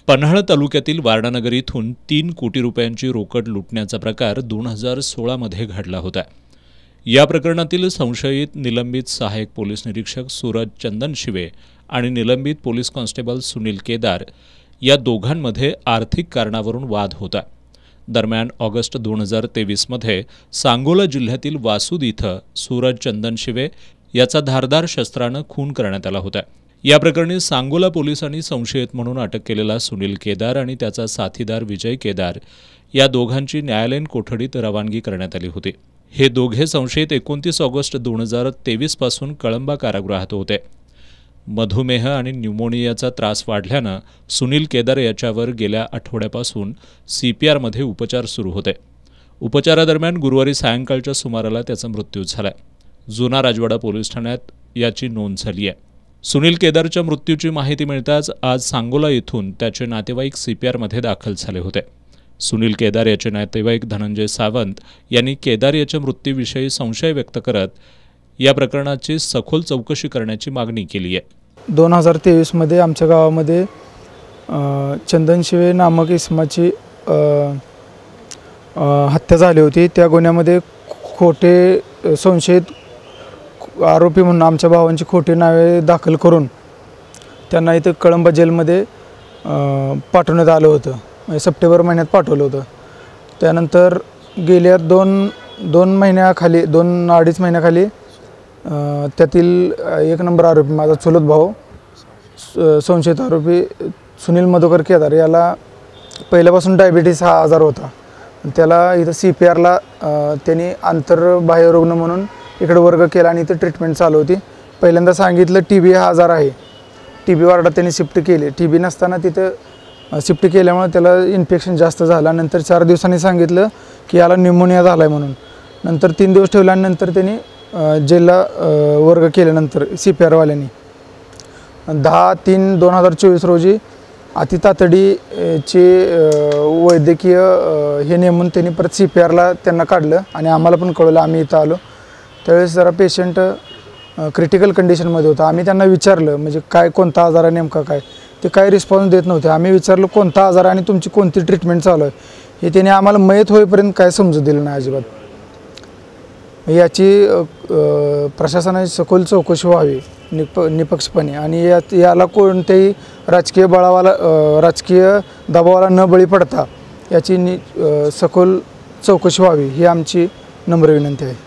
पन्हाळा तालुक्यातील वारणानगर इथून 3 कोटी रुपयांची रोकड लुटण्याचा प्रकार 2016 मध्ये घडला होता। या प्रकरणातील संशयित निलंबित सहाय्यक पोलीस निरीक्षक सूरज चंदनशिवे आणि निलंबित पोलीस कॉन्स्टेबल सुनील केदार या दोघांमध्ये आर्थिक कारणावरून वाद होता। दरम्यान ऑगस्ट 2023 मध्ये सांगोला जिल्ह्यातील वासूद इथं सूरज चंदनशिवे याचा धारदार शस्त्रानं खून करण्यात आला होता। या प्रकरणी सांगोला पोलिसांनी संशयित म्हणून अटक केलेला सुनील केदार आणि त्याचा साथीदार विजय केदार या दोघांची न्यायालयीन कोठडीत रवानगी करण्यात आली होती। हे दोघे संशयित 29 ऑगस्ट 2023 पासून कळंबा कारागृहात होते। मधुमेह आणि न्यूमोनियाचा त्रास वाढल्यानं सुनील केदार याच्यावर गेल्या आठवड्यापासून CPR मध्ये उपचार सुरू होते। उपचारादरम्यान गुरुवारी सायंकाळच्या सुमाराला त्याचा मृत्यू झाला। जुना राजवाडा पोलीस ठाण्यात याची नोंद झाली आहे। सुनील केदारच्या मृत्यूची माहिती मिळताच आज सांगोला येथून त्याचे नातेवाईक CPR मध्ये दाखल झाले होते। सुनील केदार याचे नातेवाईक धनंजय सावंत यांनी केदार याच्या मृत्यूविषयी संशय व्यक्त करत या प्रकरणाची सखोल चौकशी करण्याची मागणी केली आहे। 2023 मध्ये आमच्या गावामध्ये चंदनशिवे नामक इसमाची हत्या झाली होती। त्या गुन्ह्यामध्ये खोटे संशयित आरोपी म्हणून आमच्या भावांची खोटी नावे दाखल करून त्यांना इथे कळंबा जेलमध्ये पाठवण्यात आलं होतं। म्हणजे सप्टेंबर महिन्यात पाठवलं होतं। त्यानंतर गेल्या दोन महिन्याखाली 2-2.5 महिन्याखाली त्यातील 1 नंबर आरोपी माझा चुलत भाऊ संशयित आरोपी सुनील मधुकर केदार याला पहिल्यापासून डायबिटीस हा आजार होता। त्याला इथं CPRला त्यांनी आंतरबाह्य रुग्ण म्हणून इकडे वर्ग केला आणि इथे ट्रीटमेंट चालू होती। पहिल्यांदा सांगितलं TB हा आजार आहे। TB वार्डात त्यांनी शिफ्ट केली। TB नसताना तिथं शिफ्ट केल्यामुळे त्याला इन्फेक्शन जास्त झालं। नंतर 4 दिवसांनी सांगितलं की याला न्यूमोनिया झाला आहे म्हणून। नंतर 3 दिवस ठेवल्यानंतर त्यांनी जेलला वर्ग केल्यानंतर CPR वाल्यांनी 10/3/2024 रोजी अतितातडीचे वैद्यकीय हे नेमून त्यांनी परत CPRला त्यांना काढलं आणि आम्हाला पण कळवलं। आम्ही इथं आलो त्यावेळेस जरा पेशंट क्रिटिकल कंडिशनमध्ये होता। आम्ही त्यांना विचारलं म्हणजे काय कोणता आजार आहे नेमका काय, ते काय रिस्पॉन्स देत नव्हते। आम्ही विचारलं कोणता आजार आणि तुमची कोणती ट्रीटमेंट चालू आहे, हे त्यांनी आम्हाला मयत होईपर्यंत काय समजू दिलं नाही अजिबात। याची प्रशासनाची सखोल चौकशी व्हावी निपक्षपणे आणि याला कोणत्याही राजकीय दबावाला न बळी पडता याची सखोल चौकशी व्हावी ही आमची नम्र विनंती आहे।